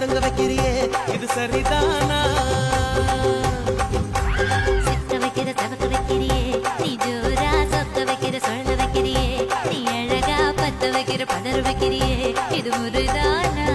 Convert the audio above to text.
பதங்க வைக்கிறியே இது சரிதானா சிக்க வைக்கிற தவக்க வைக்கிறியே நீ ஜோரா சொக்க வைக்கிற சொல்ல வைக்கிறியே நீ அழகா பத்த வைக்கிற பதற வைக்கிறியே இது முருதானா